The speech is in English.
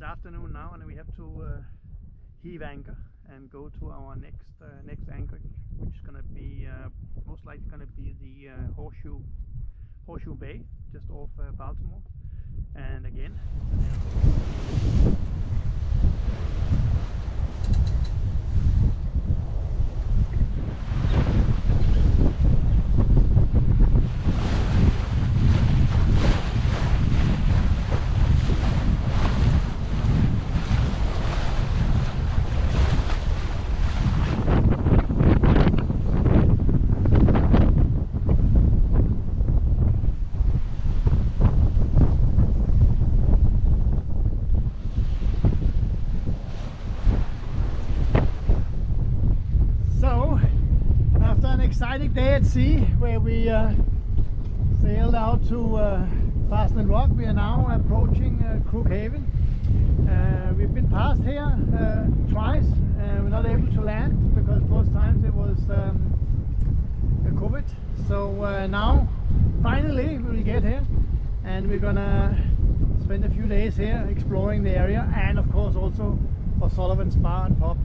afternoon now, and we have to heave anchor and go to our next anchorage, which is going to be most likely going to be the Horseshoe Bay, just off Baltimore. And again, exciting day at sea, where we sailed out to Fastnet Rock. We are now approaching Crook Haven. We've been past here twice. We're not able to land because both times it was COVID. So now finally we'll get here, and we're gonna spend a few days here exploring the area, and of course also O'Sullivan Spa and Pub.